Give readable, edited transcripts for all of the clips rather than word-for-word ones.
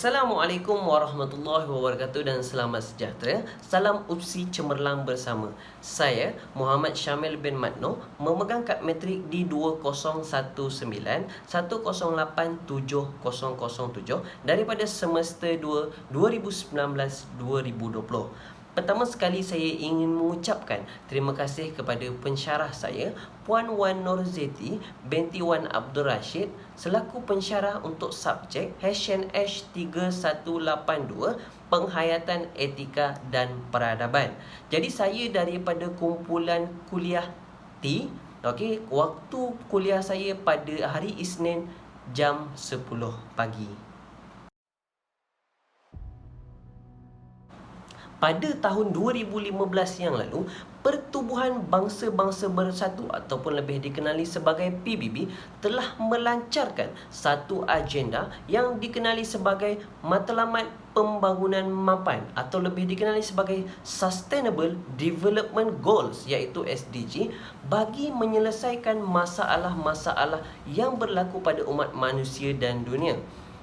Assalamualaikum warahmatullahi wabarakatuh dan selamat sejahtera. Salam UPSI Cemerlang bersama. Saya Muhammad Syamil bin Matno memegang kad matrik di 2019-108707 daripada semester 2 2019-2020. Pertama sekali saya ingin mengucapkan terima kasih kepada pensyarah saya Puan Wan Norzeti binti Wan Abdul Rashid selaku pensyarah untuk subjek HNH 3182 Penghayatan Etika dan Peradaban. Jadi saya daripada kumpulan kuliah T, okey, waktu kuliah saya pada hari Isnin jam 10 pagi. Pada tahun 2015 yang lalu, Pertubuhan Bangsa-Bangsa Bersatu ataupun lebih dikenali sebagai PBB telah melancarkan satu agenda yang dikenali sebagai Matlamat Pembangunan Mapan atau lebih dikenali sebagai Sustainable Development Goals iaitu SDG bagi menyelesaikan masalah-masalah yang berlaku pada umat manusia dan dunia.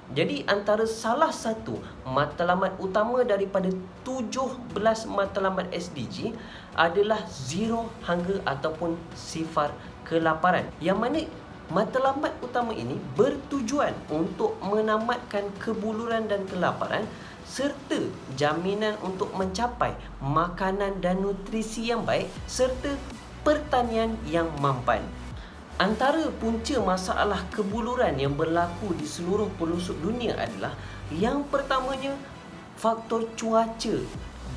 Jadi antara salah satu matlamat utama daripada 17 matlamat SDG adalah zero hunger ataupun sifar kelaparan. Yang mana matlamat utama ini bertujuan untuk menamatkan kebuluran dan kelaparan serta jaminan untuk mencapai makanan dan nutrisi yang baik serta pertanian yang mampan. Antara punca masalah kebuluran yang berlaku di seluruh pelosok dunia adalah yang pertamanya faktor cuaca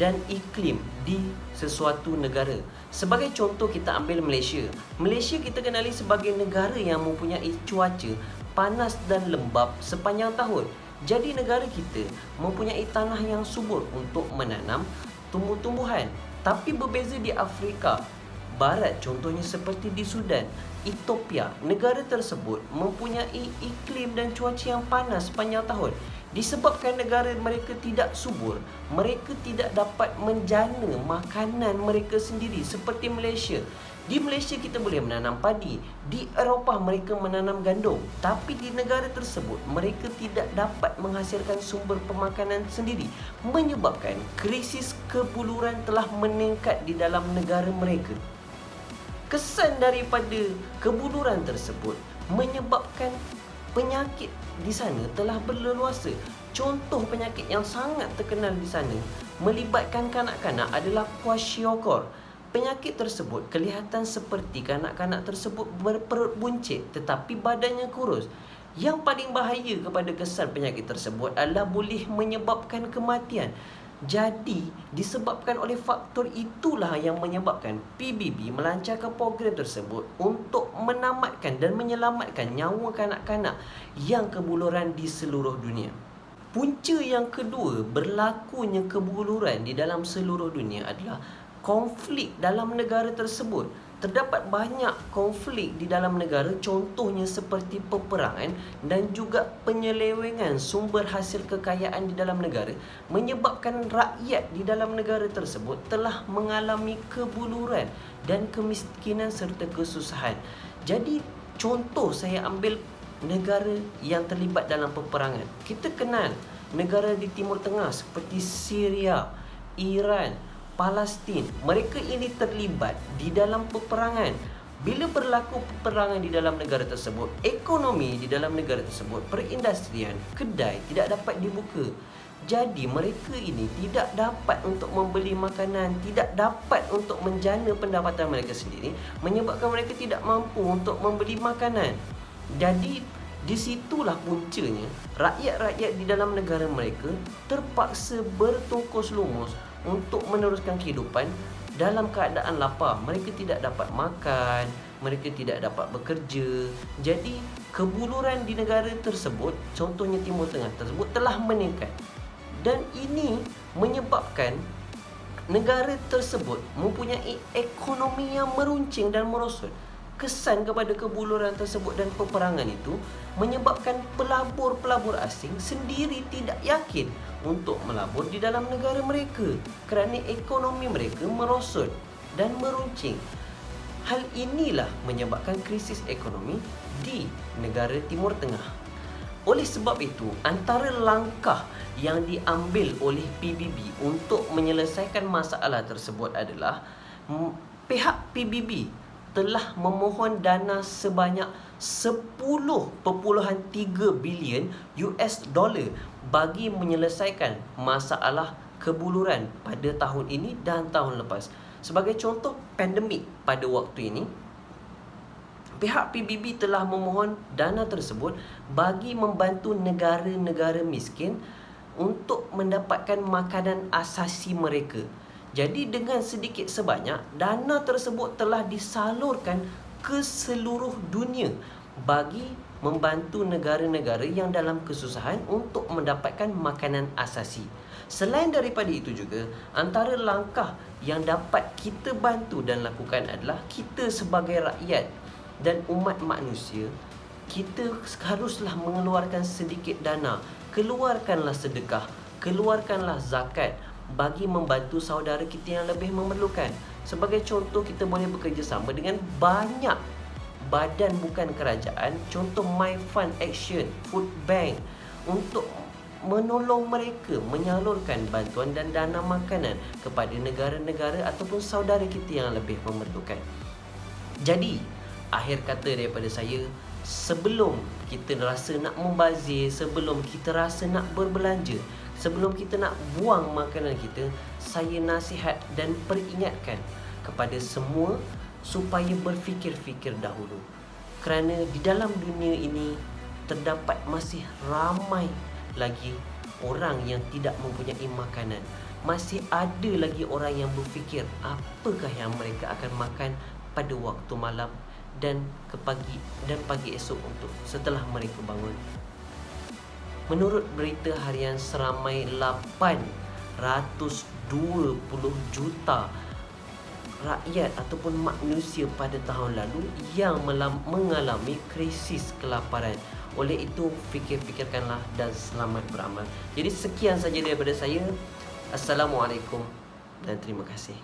dan iklim di sesuatu negara. Sebagai contoh kita ambil Malaysia. Malaysia kita kenali sebagai negara yang mempunyai cuaca panas dan lembap sepanjang tahun. Jadi negara kita mempunyai tanah yang subur untuk menanam tumbuh-tumbuhan. Tapi berbeza di Afrika Barat, contohnya seperti di Sudan, Ethiopia, negara tersebut mempunyai iklim dan cuaca yang panas sepanjang tahun. Disebabkan negara mereka tidak subur, mereka tidak dapat menjana makanan mereka sendiri seperti Malaysia. Di Malaysia kita boleh menanam padi, di Eropah mereka menanam gandum, tapi di negara tersebut mereka tidak dapat menghasilkan sumber pemakanan sendiri, menyebabkan krisis kebuluran telah meningkat di dalam negara mereka. Kesan daripada kebuluran tersebut menyebabkan penyakit di sana telah berleluasa. Contoh penyakit yang sangat terkenal di sana melibatkan kanak-kanak adalah kwashiorkor. Penyakit tersebut kelihatan seperti kanak-kanak tersebut berperut buncit tetapi badannya kurus. Yang paling bahaya kepada kesan penyakit tersebut adalah boleh menyebabkan kematian. Jadi, disebabkan oleh faktor itulah yang menyebabkan PBB melancarkan program tersebut untuk menamatkan dan menyelamatkan nyawa kanak-kanak yang kebuluran di seluruh dunia. Punca yang kedua berlakunya kebuluran di dalam seluruh dunia adalah konflik dalam negara tersebut. Terdapat banyak konflik di dalam negara, contohnya seperti peperangan dan juga penyelewengan sumber hasil kekayaan di dalam negara, menyebabkan rakyat di dalam negara tersebut telah mengalami kebuluran dan kemiskinan serta kesusahan. Jadi, contoh saya ambil negara yang terlibat dalam peperangan. Kita kenal negara di Timur Tengah seperti Syria, Iran, Palestin. Mereka ini terlibat di dalam peperangan. Bila berlaku peperangan di dalam negara tersebut, ekonomi di dalam negara tersebut, perindustrian, kedai tidak dapat dibuka. Jadi mereka ini tidak dapat untuk membeli makanan, tidak dapat untuk menjana pendapatan mereka sendiri, menyebabkan mereka tidak mampu untuk membeli makanan. Jadi disitulah puncanya rakyat-rakyat di dalam negara mereka terpaksa bertungkus lumus untuk meneruskan kehidupan dalam keadaan lapar. Mereka tidak dapat makan, mereka tidak dapat bekerja. Jadi kebuluran di negara tersebut, contohnya Timur Tengah tersebut, telah meningkat. Dan ini menyebabkan negara tersebut mempunyai ekonomi yang meruncing dan merosot. Kesan kepada kebuluran tersebut dan peperangan itu menyebabkan pelabur-pelabur asing sendiri tidak yakin untuk melabur di dalam negara mereka kerana ekonomi mereka merosot dan meruncing. Hal inilah menyebabkan krisis ekonomi di negara Timur Tengah. Oleh sebab itu, antara langkah yang diambil oleh PBB untuk menyelesaikan masalah tersebut adalah pihak PBB telah memohon dana sebanyak 10.3 bilion US dollar bagi menyelesaikan masalah kebuluran pada tahun ini dan tahun lepas. Sebagai contoh, pandemik pada waktu ini, pihak PBB telah memohon dana tersebut bagi membantu negara-negara miskin untuk mendapatkan makanan asasi mereka. Jadi dengan sedikit sebanyak, dana tersebut telah disalurkan ke seluruh dunia bagi membantu negara-negara yang dalam kesusahan untuk mendapatkan makanan asasi. Selain daripada itu juga, antara langkah yang dapat kita bantu dan lakukan adalah kita sebagai rakyat dan umat manusia, kita haruslah mengeluarkan sedikit dana. Keluarkanlah sedekah, keluarkanlah zakat bagi membantu saudara kita yang lebih memerlukan. Sebagai contoh, kita boleh bekerjasama dengan banyak badan bukan kerajaan, contoh My Fund Action, Food Bank, untuk menolong mereka menyalurkan bantuan dan dana makanan kepada negara-negara ataupun saudara kita yang lebih memerlukan. Jadi, akhir kata daripada saya, sebelum kita rasa nak membazir, sebelum kita rasa nak berbelanja, sebelum kita nak buang makanan kita, saya nasihat dan peringatkan kepada semua supaya berfikir-fikir dahulu. Kerana di dalam dunia ini terdapat masih ramai lagi orang yang tidak mempunyai makanan. Masih ada lagi orang yang berfikir apakah yang mereka akan makan pada waktu malam dan pagi esok untuk setelah mereka bangun. Menurut berita harian, seramai 820 juta rakyat ataupun manusia pada tahun lalu yang mengalami krisis kelaparan. Oleh itu, fikirkanlah dan selamat beramal. Jadi sekian saja daripada saya. Assalamualaikum dan terima kasih.